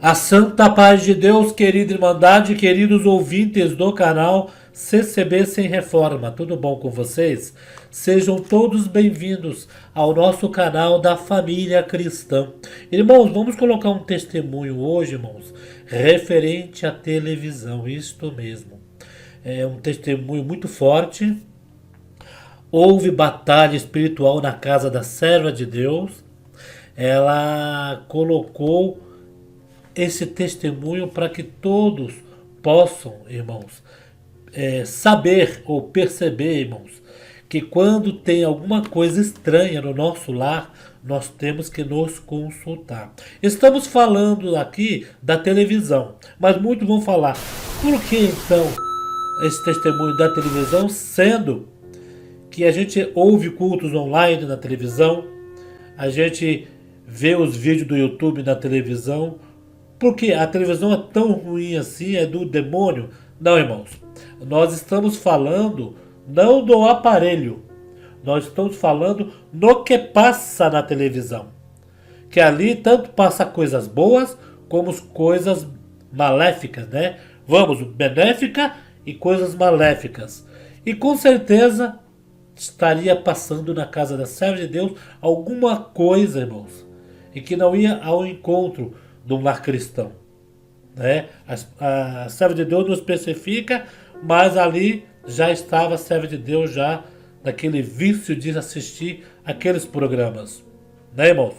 A santa paz de Deus, querida Irmandade, queridos ouvintes do canal CCB Sem Reforma, tudo bom com vocês? Sejam todos bem-vindos ao nosso canal da família cristã. Irmãos, vamos colocar um testemunho hoje, irmãos, referente à televisão, isto mesmo. É um testemunho muito forte. Houve batalha espiritual na casa da serva de Deus. Ela colocou esse testemunho para que todos possam, irmãos, saber ou perceber, irmãos, que quando tem alguma coisa estranha no nosso lar, nós temos que nos consultar. Estamos falando aqui da televisão, mas muitos vão falar, por que então esse testemunho da televisão, sendo que a gente ouve cultos online na televisão, a gente vê os vídeos do YouTube na televisão? Porque a televisão é tão ruim assim, é do demônio? Não, irmãos. Nós estamos falando não do aparelho. Nós estamos falando no que passa na televisão. Que ali tanto passa coisas boas como coisas maléficas, né? Vamos, benéfica e coisas maléficas. E com certeza estaria passando na casa da serva de Deus alguma coisa, irmãos, e que não ia ao encontro de um lar cristão, né? A serva de Deus não especifica, mas ali já estava a serva de Deus já naquele vício de assistir aqueles programas, né, irmãos?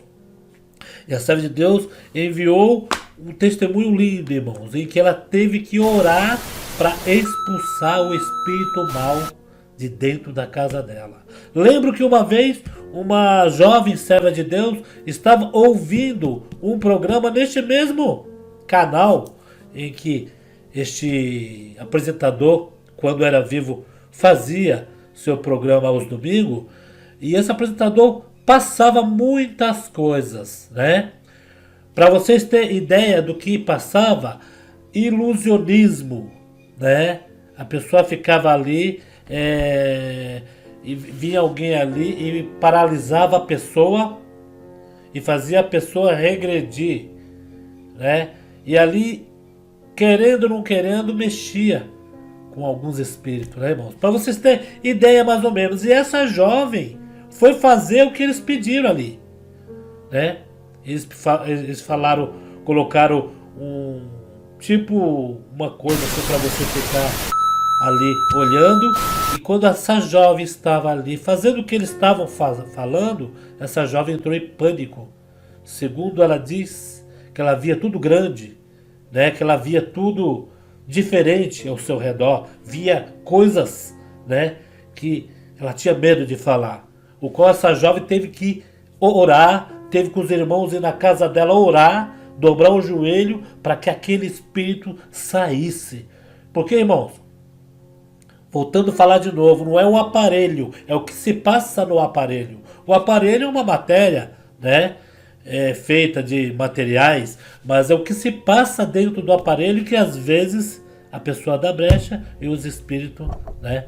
E a serva de Deus enviou um testemunho lindo, irmãos, em que ela teve que orar para expulsar o espírito mal de dentro da casa dela. Lembro que uma vez uma jovem serva de Deus estava ouvindo um programa neste mesmo canal em que este apresentador, quando era vivo, fazia seu programa aos domingos, e esse apresentador passava muitas coisas, né? Para vocês terem ideia do que passava, ilusionismo, né? A pessoa ficava ali e vinha alguém ali e paralisava a pessoa e fazia a pessoa regredir, né? E ali, querendo ou não querendo, mexia com alguns espíritos, né, irmãos? Para vocês terem ideia mais ou menos. E essa jovem foi fazer o que eles pediram ali, né? Eles falaram, colocaram uma coisa assim para você ficar ali olhando, e quando essa jovem estava ali fazendo o que eles estavam falando, essa jovem entrou em pânico. Segundo ela diz, que ela via tudo grande, né? Que ela via tudo diferente ao seu redor, via coisas, né? Que ela tinha medo de falar. O qual essa jovem teve que orar, teve que os irmãos ir na casa dela orar, dobrar o joelho para que aquele espírito saísse. Porque, irmãos, voltando a falar de novo, não é o aparelho, é o que se passa no aparelho. O aparelho é uma matéria, né? Feita de materiais, mas é o que se passa dentro do aparelho que às vezes a pessoa dá brecha e os espíritos, né?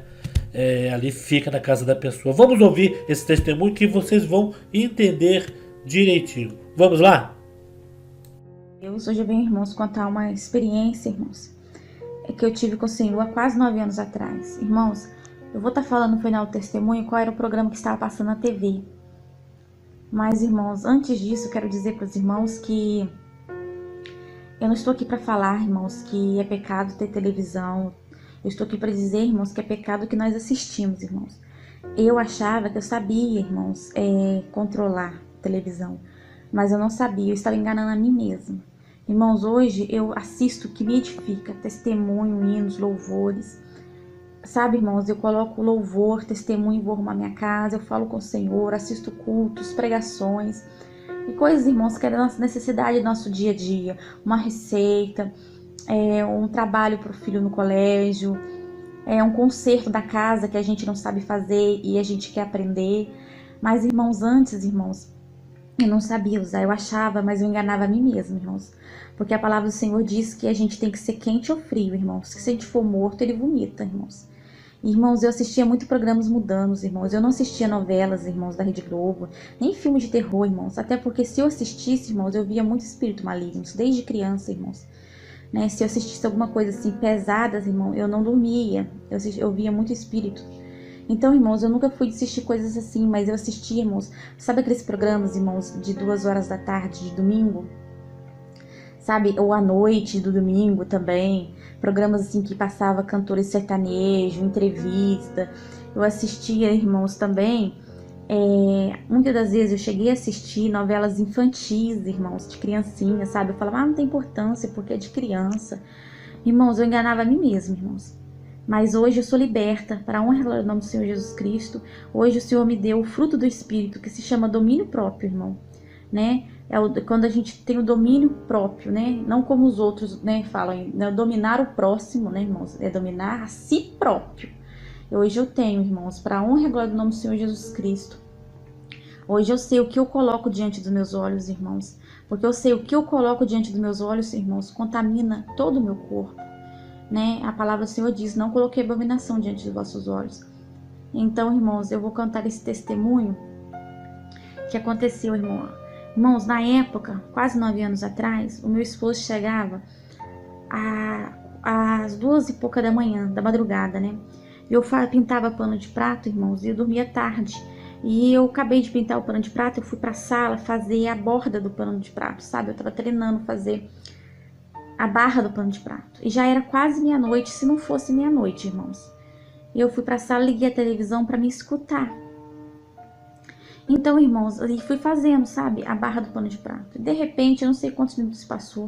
Ali fica na casa da pessoa. Vamos ouvir esse testemunho que vocês vão entender direitinho. Vamos lá? Hoje eu venho, irmãos, contar uma experiência, irmãos, que eu tive com o Senhor há quase 9 anos atrás. Irmãos, eu vou estar falando no final do testemunho qual era o programa que estava passando na TV. Mas, irmãos, antes disso, eu quero dizer para os irmãos que eu não estou aqui para falar, irmãos, que é pecado ter televisão. Eu estou aqui para dizer, irmãos, que é pecado que nós assistimos, irmãos. Eu achava que eu sabia, irmãos, controlar a televisão, mas eu não sabia, eu estava enganando a mim mesma. Irmãos, hoje eu assisto o que me edifica, testemunho, hinos, louvores. Sabe, irmãos, eu coloco louvor, testemunho, vou arrumar minha casa, eu falo com o Senhor, assisto cultos, pregações e coisas, irmãos, que é da nossa necessidade do nosso dia a dia. Uma receita, um trabalho para o filho no colégio, um conserto da casa que a gente não sabe fazer e a gente quer aprender. Mas, irmãos, antes, irmãos, eu não sabia usar, eu achava, mas eu enganava a mim mesma, irmãos. Porque a palavra do Senhor diz que a gente tem que ser quente ou frio, irmãos. Que se a gente for morto, ele vomita, irmãos. Irmãos, eu assistia muito programas mudanos, irmãos. Eu não assistia novelas, irmãos, da Rede Globo, nem filmes de terror, irmãos. Até porque se eu assistisse, irmãos, eu via muito espírito maligno, desde criança, irmãos. Né? Se eu assistisse alguma coisa assim pesada, irmão, eu não dormia. Eu via muito espírito. Então, irmãos, eu nunca fui assistir coisas assim, mas eu assistia, irmãos. Sabe aqueles programas, irmãos, de 2 horas da tarde, de domingo? Sabe? Ou à noite do domingo também. Programas assim que passava cantores sertanejo, entrevista. Eu assistia, irmãos, também. Muitas das vezes eu cheguei a assistir novelas infantis, irmãos, de criancinha, sabe? Eu falava, não tem importância porque é de criança. Irmãos, eu enganava a mim mesma, irmãos. Mas hoje eu sou liberta, para a honra e glória do nome do Senhor Jesus Cristo. Hoje o Senhor me deu o fruto do Espírito, que se chama domínio próprio, irmão. Né? Quando a gente tem o domínio próprio, né? Não como os outros, né, falam, né? Dominar o próximo, né, irmãos? É dominar a si próprio. Hoje eu tenho, irmãos, para a honra e glória do nome do Senhor Jesus Cristo. Hoje eu sei o que eu coloco diante dos meus olhos, irmãos. Porque eu sei o que eu coloco diante dos meus olhos, irmãos, contamina todo o meu corpo. Né? A palavra do Senhor diz, não coloquei abominação diante dos vossos olhos. Então, irmãos, eu vou cantar esse testemunho que aconteceu, irmão. Irmãos, na época, quase 9 anos atrás, o meu esposo chegava às 2h e pouca da manhã, da madrugada, né? Eu pintava pano de prato, irmãos, e eu dormia tarde. E eu acabei de pintar o pano de prato, eu fui pra sala fazer a borda do pano de prato, sabe? Eu tava treinando fazer a barra do pano de prato. E já era quase meia-noite, se não fosse meia-noite, irmãos. E eu fui pra sala, liguei a televisão pra me escutar. Então, irmãos, eu fui fazendo, sabe, a barra do pano de prato. E de repente, eu não sei quantos minutos passou,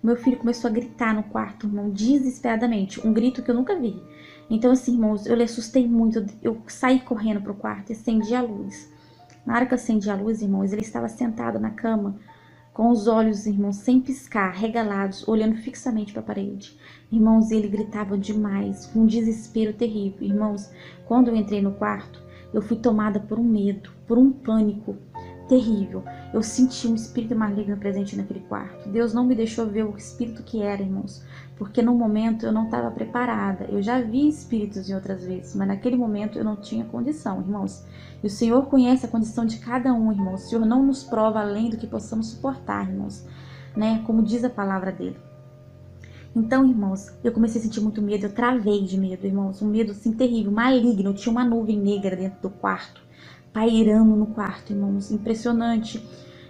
o meu filho começou a gritar no quarto, irmão, desesperadamente. Um grito que eu nunca vi. Então, assim, irmãos, eu lhe assustei muito. Eu saí correndo pro quarto e acendi a luz. Na hora que eu acendi a luz, irmãos, ele estava sentado na cama, com os olhos, irmãos, sem piscar, regalados, olhando fixamente para a parede. Irmãos, ele gritava demais, com um desespero terrível. Irmãos, quando eu entrei no quarto, eu fui tomada por um medo, por um pânico terrível. Eu senti um espírito maligno presente naquele quarto. Deus não me deixou ver o espírito que era, irmãos, porque no momento eu não estava preparada. Eu já vi espíritos em outras vezes, mas naquele momento eu não tinha condição, irmãos. E o Senhor conhece a condição de cada um, irmãos. O Senhor não nos prova além do que possamos suportar, irmãos, né? Como diz a palavra dele. Então, irmãos, eu comecei a sentir muito medo. Eu travei de medo, irmãos. Um medo, assim, terrível, maligno. Tinha uma nuvem negra dentro do quarto, pairando no quarto, irmãos. Impressionante.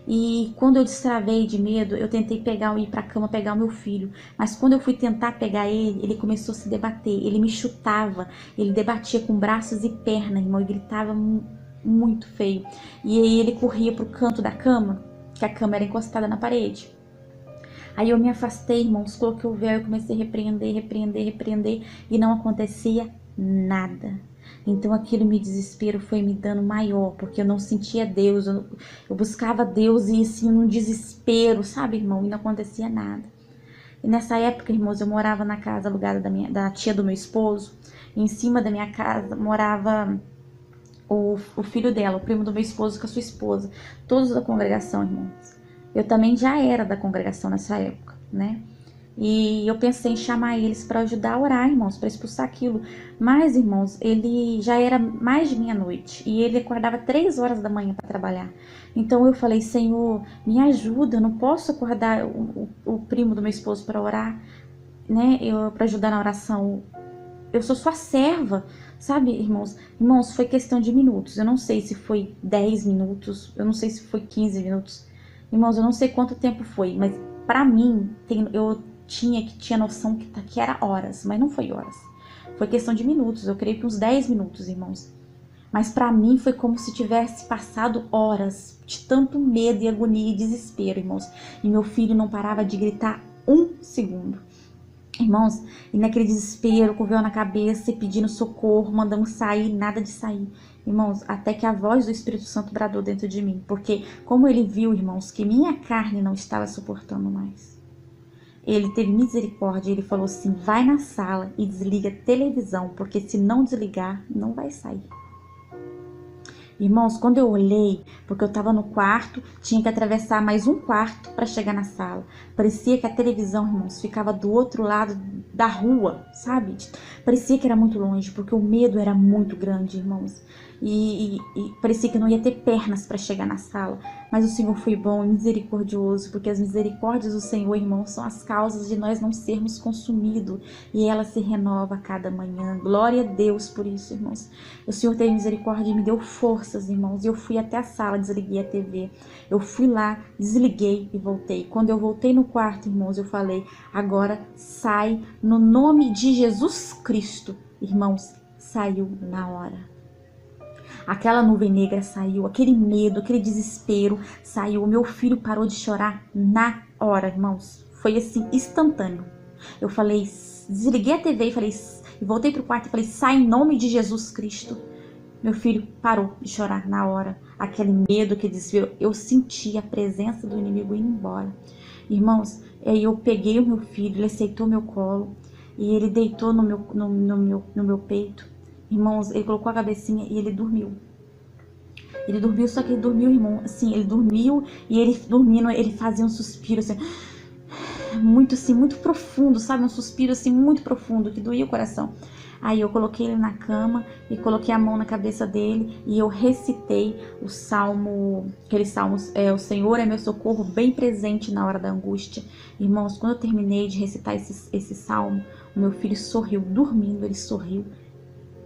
E quando eu destravei de medo, eu tentei ir pra cama pegar o meu filho. Mas quando eu fui tentar pegar ele, ele começou a se debater. Ele me chutava, ele debatia com braços e pernas, irmão, e gritava muito feio. E aí ele corria pro canto da cama, que a cama era encostada na parede. Aí eu me afastei, irmãos, coloquei o véu e comecei a repreender, e não acontecia nada. Então aquilo me desespero foi me dando maior, porque eu não sentia Deus, eu buscava Deus e assim num desespero, sabe, irmão, e não acontecia nada. E nessa época, irmãos, eu morava na casa alugada da tia do meu esposo, e em cima da minha casa morava o filho dela, o primo do meu esposo com a sua esposa, todos da congregação, irmãos. Eu também já era da congregação nessa época, né? E eu pensei em chamar eles para ajudar a orar, irmãos, para expulsar aquilo. Mas, irmãos, ele já era mais de meia-noite e ele acordava 3 horas da manhã para trabalhar. Então eu falei, Senhor, me ajuda, eu não posso acordar o primo do meu esposo para orar, né? Para ajudar na oração. Eu sou sua serva, sabe, irmãos? Irmãos, foi questão de minutos. Eu não sei se foi 10 minutos, eu não sei se foi 15 minutos. Irmãos, eu não sei quanto tempo foi, mas para mim, eu tinha noção que era horas, mas não foi horas. Foi questão de minutos, eu creio que uns 10 minutos, irmãos. Mas para mim foi como se tivesse passado horas de tanto medo e agonia e desespero, irmãos. E meu filho não parava de gritar 1 segundo. Irmãos, e naquele desespero, com o véu na cabeça e pedindo socorro, mandando sair, nada de sair. Irmãos, até que a voz do Espírito Santo bradou dentro de mim. Porque como ele viu, irmãos, que minha carne não estava suportando mais. Ele teve misericórdia, ele falou assim, vai na sala e desliga a televisão, porque se não desligar, não vai sair. Irmãos, quando eu olhei, porque eu estava no quarto, tinha que atravessar mais um quarto para chegar na sala. Parecia que a televisão, irmãos, ficava do outro lado da rua, sabe? Parecia que era muito longe, porque o medo era muito grande, irmãos. E parecia que eu não ia ter pernas para chegar na sala. Mas o Senhor foi bom e misericordioso, porque as misericórdias do Senhor, irmãos, são as causas de nós não sermos consumidos. E ela se renova a cada manhã. Glória a Deus por isso, irmãos. O Senhor teve misericórdia e me deu forças, irmãos. E eu fui até a sala, desliguei a TV. Eu fui lá, desliguei e voltei. Quando eu voltei no quarto, irmãos, eu falei: agora sai no nome de Jesus Cristo. Irmãos, saiu na hora. Aquela nuvem negra saiu, aquele medo, aquele desespero saiu. O meu filho parou de chorar na hora, irmãos. Foi assim, instantâneo. Eu falei, desliguei a TV e voltei pro quarto e falei: sai em nome de Jesus Cristo. Meu filho parou de chorar na hora. Aquele medo, aquele desespero. Eu senti a presença do inimigo indo embora. Irmãos, aí eu peguei o meu filho, ele aceitou meu colo e ele deitou no meu peito. Irmãos, ele colocou a cabecinha e ele dormiu. Ele dormiu, só que ele dormiu, irmão, assim, ele dormiu e ele dormindo, ele fazia um suspiro, assim, muito profundo, sabe? Um suspiro, assim, muito profundo, que doía o coração. Aí eu coloquei ele na cama e coloquei a mão na cabeça dele e eu recitei o salmo, aquele salmo, o Senhor é meu socorro, bem presente na hora da angústia. Irmãos, quando eu terminei de recitar esse salmo, o meu filho sorriu, dormindo, ele sorriu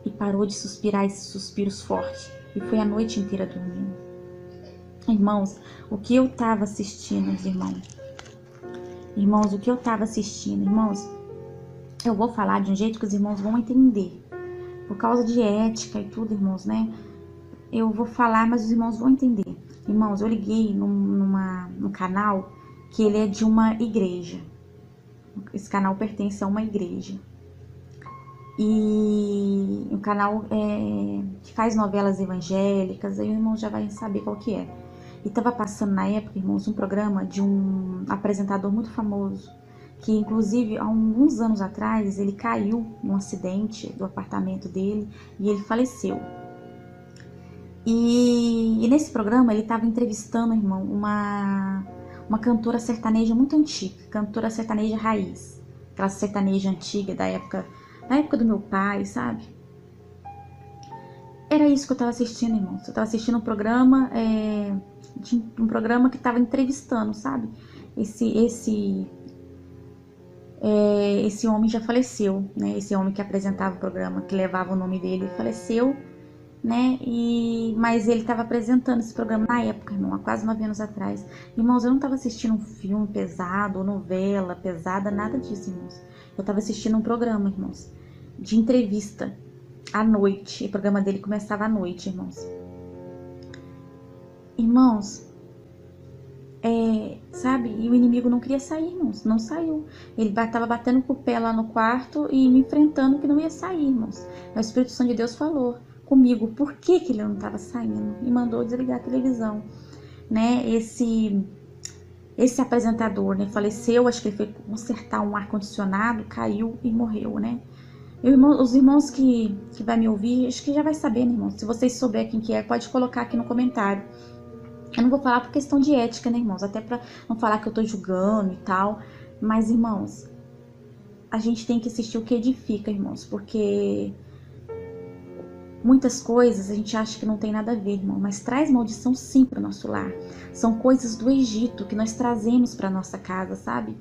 e parou de suspirar esses suspiros fortes. E foi a noite inteira dormindo. Irmãos, o que eu estava assistindo, irmãos, o que eu estava assistindo, irmãos, eu vou falar de um jeito que os irmãos vão entender. Por causa de ética e tudo, irmãos, né? Eu vou falar, mas os irmãos vão entender. Irmãos, eu liguei num canal que ele é de uma igreja. Esse canal pertence a uma igreja. E um canal que faz novelas evangélicas, aí o irmão já vai saber qual que é. E estava passando na época, irmãos, um programa de um apresentador muito famoso, que inclusive há alguns anos atrás ele caiu num acidente do apartamento dele e ele faleceu. E nesse programa ele estava entrevistando, irmão, uma cantora sertaneja muito antiga, cantora sertaneja raiz, aquela sertaneja antiga da época, na época do meu pai, sabe? Era isso que eu tava assistindo, irmãos. Eu tava assistindo um programa, que tava entrevistando, sabe? Esse homem já faleceu, né? Esse homem que apresentava o programa, que levava o nome dele, faleceu, né? Mas ele tava apresentando esse programa na época, irmão, há quase 9 anos atrás. Irmãos, eu não tava assistindo um filme pesado, ou novela pesada, nada disso, irmãos. Eu tava assistindo um programa, irmãos, de entrevista à noite. O programa dele começava à noite, irmãos. Irmãos, sabe? E o inimigo não queria sair, irmãos. Não saiu. Ele tava batendo com o pé lá no quarto e me enfrentando que não ia sair, irmãos. Aí o Espírito Santo de Deus falou comigo por que ele não tava saindo e mandou desligar a televisão, né? Esse apresentador, né, faleceu, acho que ele foi consertar um ar-condicionado, caiu e morreu, né? Os irmãos que vai me ouvir, acho que já vai saber, né, irmãos? Se vocês souberem quem que é, pode colocar aqui no comentário. Eu não vou falar por questão de ética, né, irmãos? Até pra não falar que eu tô julgando e tal. Mas, irmãos, a gente tem que assistir o que edifica, irmãos, porque muitas coisas a gente acha que não tem nada a ver, irmão, mas traz maldição sim para o nosso lar. São coisas do Egito que nós trazemos para nossa casa, sabe?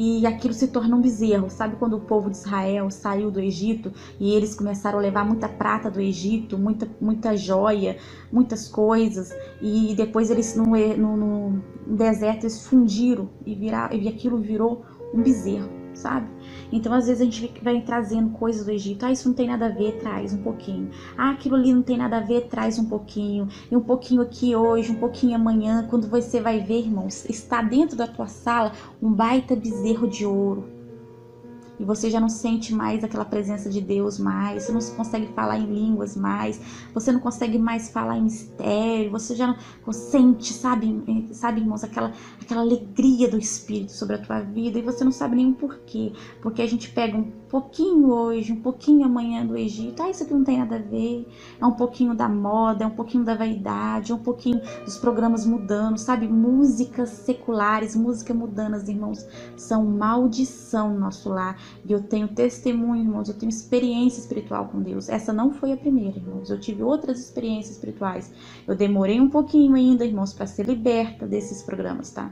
E aquilo se torna um bezerro. Sabe quando o povo de Israel saiu do Egito e eles começaram a levar muita prata do Egito, muita joia, muitas coisas, e depois eles no deserto eles fundiram e aquilo virou um bezerro, sabe? Então às vezes a gente vai trazendo coisas do Egito. Ah, isso não tem nada a ver, traz um pouquinho. Ah, aquilo ali não tem nada a ver, traz um pouquinho. E um pouquinho aqui hoje, um pouquinho amanhã. Quando você vai ver, irmãos, está dentro da tua sala um baita bezerro de ouro. E você já não sente mais aquela presença de Deus mais, você não consegue falar em línguas mais, você não consegue mais falar em mistério, você já não sente, sabe, irmãos, aquela alegria do Espírito sobre a tua vida, e você não sabe nem o porquê, porque a gente pega um pouquinho hoje, um pouquinho amanhã do Egito, isso aqui não tem nada a ver, é um pouquinho da moda, é um pouquinho da vaidade, é um pouquinho dos programas mudando, sabe, músicas seculares, músicas mudanas, irmãos, são maldição no nosso lar. E eu tenho testemunho, irmãos, eu tenho experiência espiritual com Deus. Essa não foi a primeira, irmãos. Eu tive outras experiências espirituais. Eu demorei um pouquinho ainda, irmãos, para ser liberta desses programas, tá?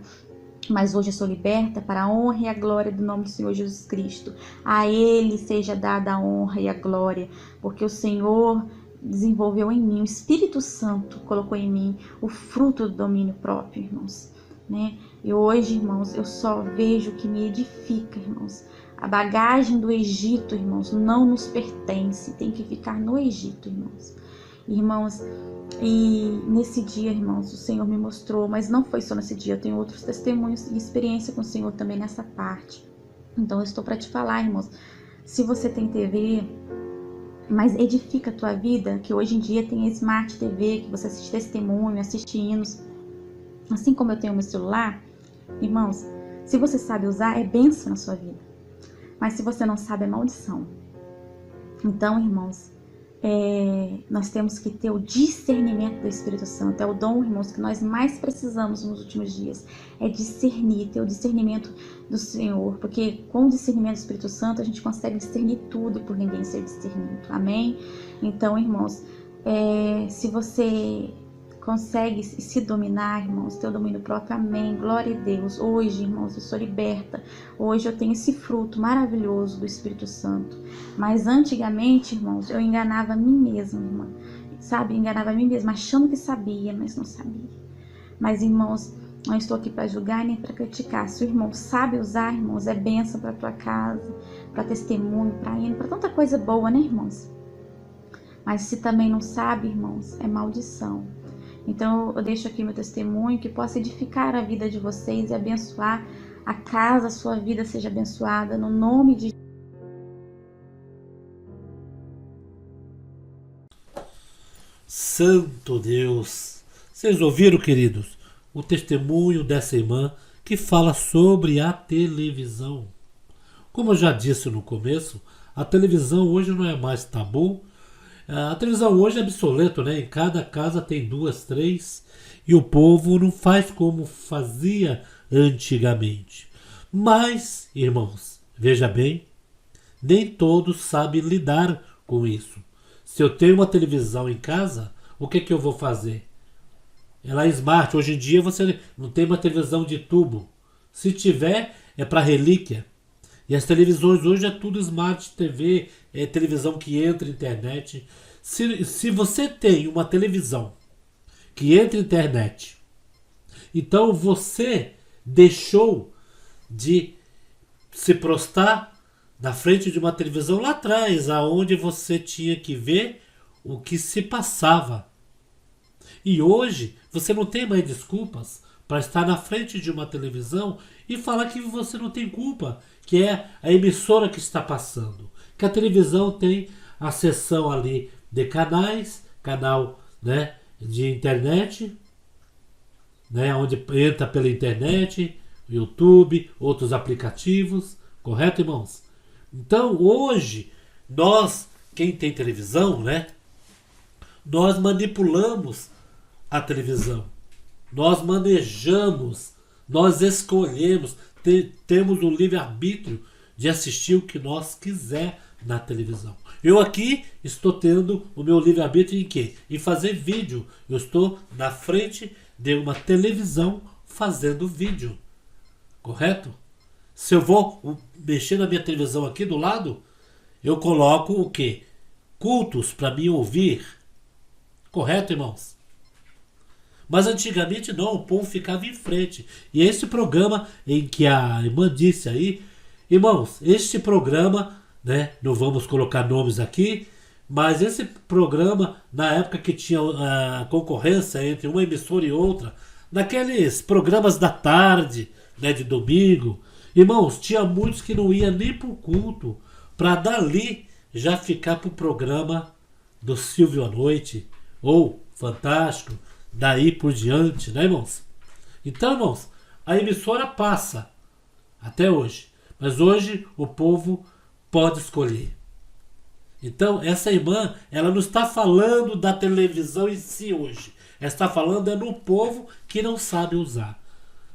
Mas hoje eu sou liberta para a honra e a glória do nome do Senhor Jesus Cristo. A Ele seja dada a honra e a glória, porque o Senhor desenvolveu em mim, o Espírito Santo colocou em mim o fruto do domínio próprio, irmãos, né? E hoje, irmãos, eu só vejo o que me edifica, irmãos. A bagagem do Egito, irmãos, não nos pertence, tem que ficar no Egito, irmãos. Irmãos, e nesse dia, irmãos, o Senhor me mostrou, mas não foi só nesse dia, eu tenho outros testemunhos e experiência com o Senhor também nessa parte. Então eu estou para te falar, irmãos, se você tem TV, mas edifica a tua vida, que hoje em dia tem a Smart TV, que você assiste testemunho, assiste hinos, assim como eu tenho meu celular, irmãos, se você sabe usar, é bênção na sua vida, mas se você não sabe, é maldição. Então, irmãos, nós temos que ter o discernimento do Espírito Santo. É o dom, irmãos, que nós mais precisamos nos últimos dias. É discernir, ter o discernimento do Senhor. Porque com o discernimento do Espírito Santo, a gente consegue discernir tudo por ninguém ser discernido. Amém? Então, irmãos, se você consegue se dominar, irmãos, ter o domínio próprio, amém, glória a Deus. Hoje, irmãos, eu sou liberta, hoje eu tenho esse fruto maravilhoso do Espírito Santo, mas antigamente, irmãos, eu enganava a mim mesma, irmã, sabe, enganava a mim mesma, achando que sabia, mas não sabia. Mas, irmãos, não estou aqui para julgar nem para criticar. Se o irmão sabe usar, irmãos, é bênção para tua casa, para testemunho, para ir, para tanta coisa boa, né, irmãos? Mas se também não sabe, irmãos, é maldição. Então eu deixo aqui meu testemunho, que possa edificar a vida de vocês e abençoar a casa, a sua vida seja abençoada, no nome de Santo Deus! Vocês ouviram, queridos, o testemunho dessa irmã que fala sobre a televisão. Como eu já disse no começo, a televisão hoje não é mais tabu. A televisão hoje é obsoleto, né? Em cada casa tem 2, 3 e o povo não faz como fazia antigamente. Mas, irmãos, veja bem, nem todos sabem lidar com isso. Se eu tenho uma televisão em casa, o que eu vou fazer? Ela é smart. Hoje em dia você não tem uma televisão de tubo. Se tiver, é para relíquia. E as televisões hoje é tudo Smart TV, é televisão que entra internet. Se você tem uma televisão que entra internet, então você deixou de se prostrar na frente de uma televisão lá atrás, aonde você tinha que ver o que se passava. E hoje você não tem mais desculpas para estar na frente de uma televisão e falar que você não tem culpa, que é a emissora que está passando. Que a televisão tem a seção ali de canais, canal, né, de internet, né, onde entra pela internet, YouTube, outros aplicativos, correto, irmãos? Então hoje, nós, quem tem televisão, né, nós manipulamos a televisão. Nós manejamos, nós escolhemos, temos o livre-arbítrio de assistir o que nós quiser na televisão. Eu aqui estou tendo o meu livre-arbítrio em quê? Em fazer vídeo. Eu estou na frente de uma televisão fazendo vídeo. Correto? Se eu vou mexer na minha televisão aqui do lado, eu coloco o quê? Cultos para me ouvir. Correto, irmãos? Mas antigamente não, o povo ficava em frente. E esse programa em que a irmã disse aí, irmãos, este programa, né, não vamos colocar nomes aqui, mas esse programa, na época que tinha a concorrência entre uma emissora e outra, naqueles programas da tarde, né, de domingo, irmãos, tinha muitos que não iam nem pro culto, para dali já ficar pro programa do Silvio à noite, ou Fantástico, daí por diante, né, irmãos? Então, irmãos, a emissora passa até hoje, mas hoje o povo pode escolher. Então, essa irmã, ela não está falando da televisão em si hoje. Ela está falando no povo que não sabe usar.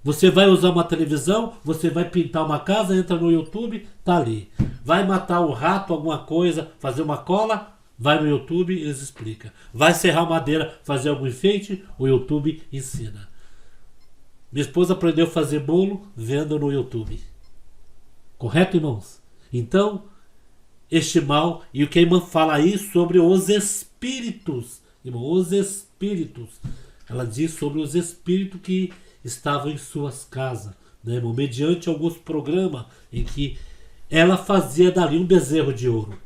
Você vai usar uma televisão, você vai pintar uma casa, entra no YouTube, tá ali. Vai matar o rato, alguma coisa, fazer uma cola? Vai no YouTube, eles explicam. Vai serrar madeira, fazer algum enfeite? O YouTube ensina. Minha esposa aprendeu a fazer bolo vendo no YouTube. Correto, irmãos? Então, este mal, e o que a irmã fala aí sobre os espíritos. Irmão, os espíritos. Ela diz sobre os espíritos que estavam em suas casas. Né, irmão? Mediante alguns programas em que ela fazia dali um bezerro de ouro.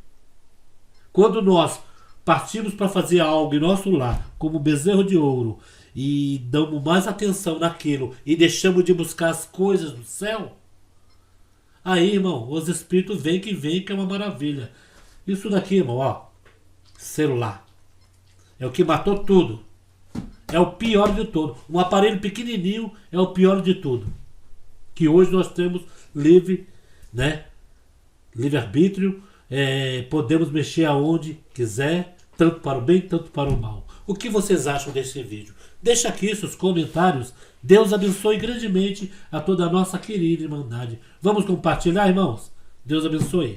Quando nós partimos para fazer algo em nosso lar, como bezerro de ouro, e damos mais atenção naquilo e deixamos de buscar as coisas do céu, aí, irmão, os espíritos vêm, que é uma maravilha. Isso daqui, irmão, ó, celular, é o que matou tudo. É o pior de tudo. Um aparelho pequenininho é o pior de tudo. Que hoje nós temos livre, né? Livre-arbítrio, podemos mexer aonde quiser, tanto para o bem, tanto para o mal. O que vocês acham desse vídeo? Deixa aqui seus comentários. Deus abençoe grandemente a toda a nossa querida Irmandade. Vamos compartilhar, irmãos? Deus abençoe.